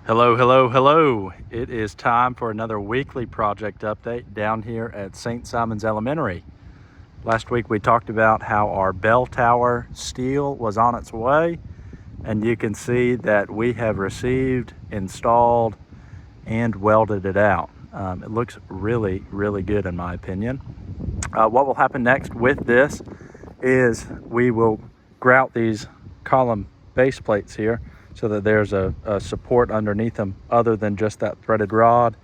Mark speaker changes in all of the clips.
Speaker 1: Hello, hello, hello. It is time for another weekly project update down here at St. Simon's Elementary. Last week we talked about how our bell tower steel was on its way, and you can see that we have received, installed, and welded it out. It looks really, really good in my opinion. What will happen next with this is we will grout these column base plates here so that there's a support underneath them other than just that threaded rod.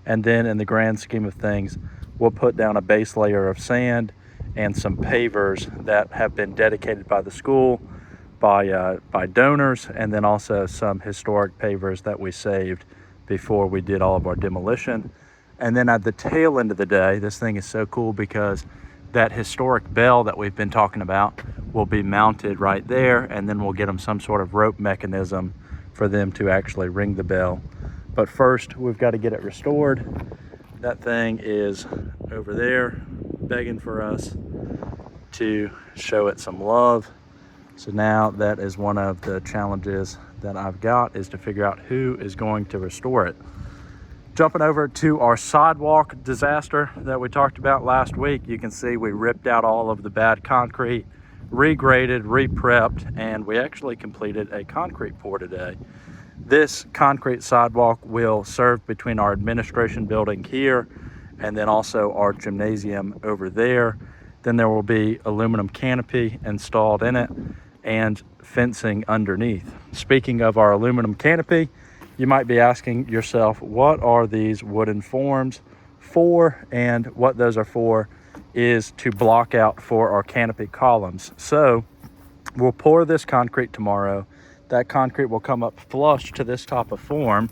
Speaker 1: And then in the grand scheme of things, we'll put down a base layer of sand and some pavers that have been dedicated by the school, by donors, and then also some historic pavers that we saved before we did all of our demolition. And then at the tail end of the day, this thing is so cool because that historic bell that we've been talking about will be mounted right there, and then we'll get them some sort of rope mechanism for them to actually ring the bell. But first, we've got to get it restored. That thing is over there begging for us to show it some love. So now that is one of the challenges that I've got, is to figure out who is going to restore it. Jumping over to our sidewalk disaster that we talked about last week, you can see we ripped out all of the bad concrete, regraded, re-prepped, and we actually completed a concrete pour today. This concrete sidewalk will serve between our administration building here and then also our gymnasium over there. Then there will be aluminum canopy installed in it and fencing underneath. Speaking of our aluminum canopy, you might be asking yourself, what are these wooden forms for? And what those are for is to block out for our canopy columns. So we'll pour this concrete tomorrow. That concrete will come up flush to this top of form,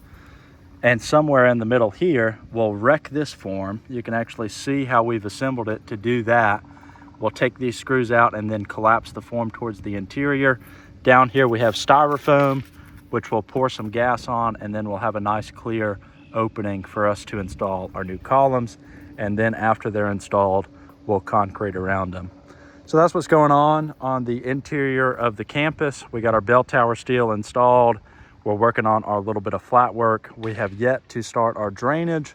Speaker 1: and somewhere in the middle here, we'll wreck this form. You can actually see how we've assembled it to do that. We'll take these screws out and then collapse the form towards the interior. Down here we have styrofoam, which we'll pour some gas on, and then we'll have a nice clear opening for us to install our new columns. And then after they're installed, we'll concrete around them. So that's what's going on the interior of the campus. We got our bell tower steel installed. We're working on our little bit of flat work. We have yet to start our drainage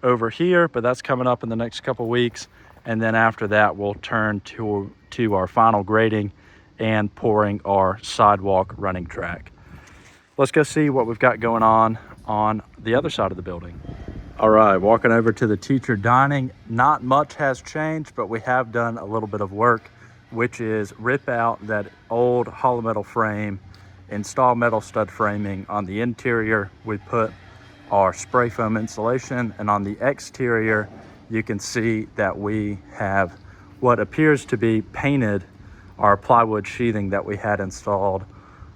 Speaker 1: over here, but that's coming up in the next couple weeks. And then after that, we'll turn to our final grading and pouring our sidewalk running track. Let's go see what we've got going on the other side of the building. All right, walking over to the teacher dining. Not much has changed, but we have done a little bit of work, which is rip out that old hollow metal frame, install metal stud framing on the interior. We put our spray foam insulation, and on the exterior, you can see that we have what appears to be painted our plywood sheathing that we had installed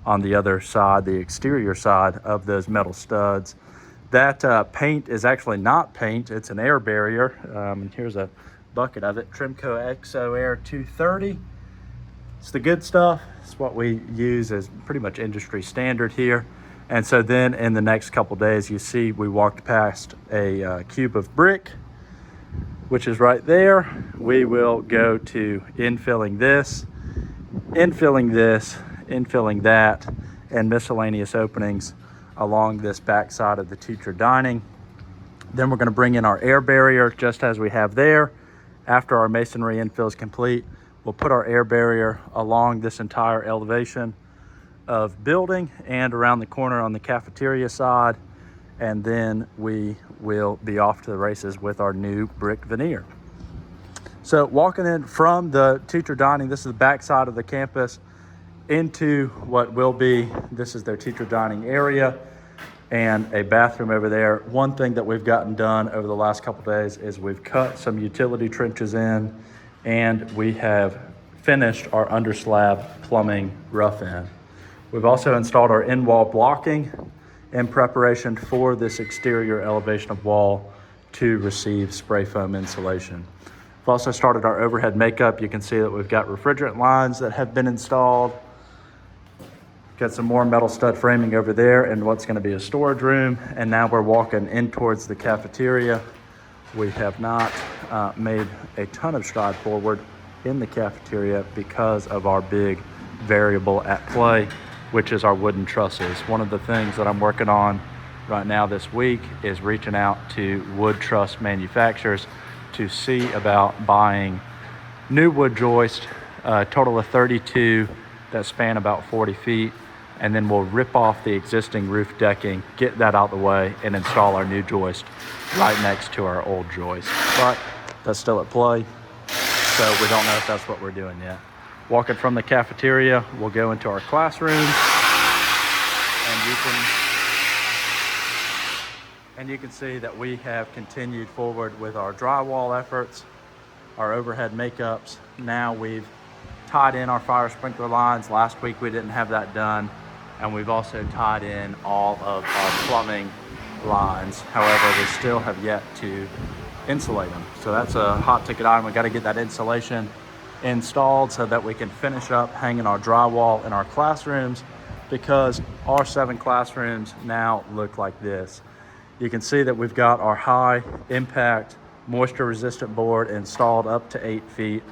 Speaker 1: on the other side, the exterior side of those metal studs. That paint is actually not paint, it's an air barrier. And here's a bucket of it, Trimco Exo Air 230. It's the good stuff. It's what we use as pretty much industry standard here. And so then in the next couple days, you see we walked past a cube of brick, which is right there. We will go to infilling this, infilling that, and miscellaneous openings along this back side of the teacher dining. Then we're going to bring in our air barrier just as we have there. After our masonry infill is complete, we'll put our air barrier along this entire elevation of building and around the corner on the cafeteria side, and then we will be off to the races with our new brick veneer. So walking in from the teacher dining, this is the back side of the campus, into what will be, this is their teacher dining area and a bathroom over there. One thing that we've gotten done over the last couple days is we've cut some utility trenches in, and we have finished our under slab plumbing rough in. We've also installed our in-wall blocking in preparation for this exterior elevation of wall to receive spray foam insulation. We've also started our overhead makeup. You can see that we've got refrigerant lines that have been installed. Got some more metal stud framing over there and what's going to be a storage room. And now we're walking in towards the cafeteria. We have not made a ton of stride forward in the cafeteria because of our big variable at play, which is our wooden trusses. One of the things that I'm working on right now this week is reaching out to wood truss manufacturers to see about buying new wood joists, a total of 32 that span about 40 feet. And then we'll rip off the existing roof decking, get that out the way, and install our new joist right next to our old joist. But that's still at play, so we don't know if that's what we're doing yet. Walking from the cafeteria, we'll go into our classrooms, and you can see that we have continued forward with our drywall efforts, our overhead makeups. Now we've tied in our fire sprinkler lines. Last week we didn't have that done. And we've also tied in all of our plumbing lines. However, we still have yet to insulate them. So that's a hot ticket item. We got to get that insulation installed so that we can finish up hanging our drywall in our classrooms, because our 7 classrooms now look like this. You can see that we've got our high impact moisture resistant board installed up to 8 feet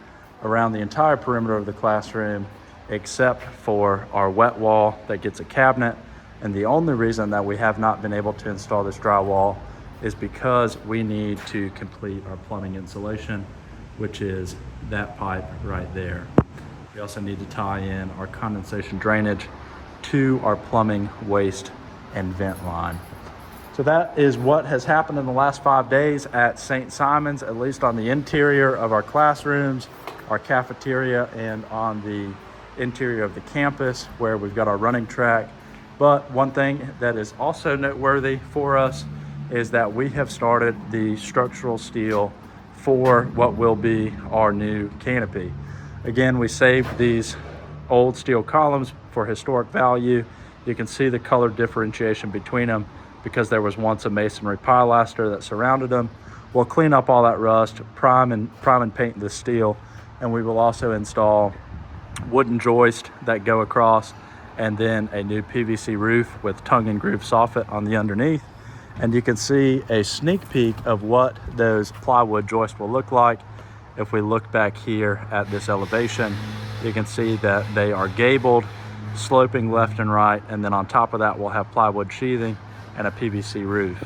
Speaker 1: around the entire perimeter of the classroom, except for our wet wall that gets a cabinet. And the only reason that we have not been able to install this drywall is because we need to complete our plumbing insulation, which is that pipe right there. We also need to tie in our condensation drainage to our plumbing waste and vent line. So that is what has happened in the last 5 days at St. Simon's, at least on the interior of our classrooms, our cafeteria, and on the interior of the campus where we've got our running track. But one thing that is also noteworthy for us is that we have started the structural steel for what will be our new canopy. Again, we saved these old steel columns for historic value. You can see the color differentiation between them because there was once a masonry pilaster that surrounded them. We'll clean up all that rust, prime and paint the steel, and we will also install wooden joists that go across, and then a new PVC roof with tongue and groove soffit on the underneath. And you can see a sneak peek of what those plywood joists will look like. If we look back here at this elevation, you can see that they are gabled, sloping left and right, and then on top of that we'll have plywood sheathing and a PVC roof.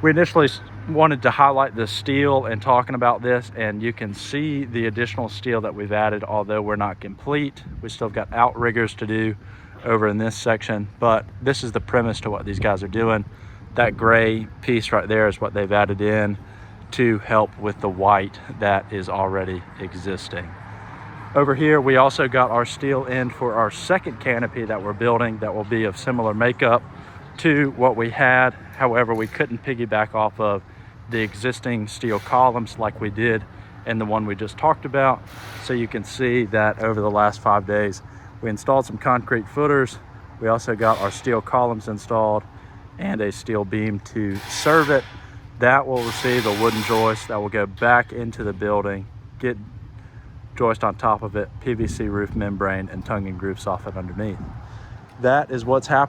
Speaker 1: We initially wanted to highlight the steel and talking about this, and you can see the additional steel that we've added. Although we're not complete, we still got outriggers to do over in this section, but this is the premise to what these guys are doing. That gray piece right there is what they've added in to help with the white that is already existing. Over here we also got our steel in for our second canopy that we're building that will be of similar makeup to what we had. However, we couldn't piggyback off of the existing steel columns like we did in the one we just talked about. So you can see that over the last 5 days, we installed some concrete footers. We also got our steel columns installed and a steel beam to serve it. That will receive a wooden joist that will go back into the building, get joist on top of it, PVC roof membrane, and tongue and groove soffit underneath. That is what's happening.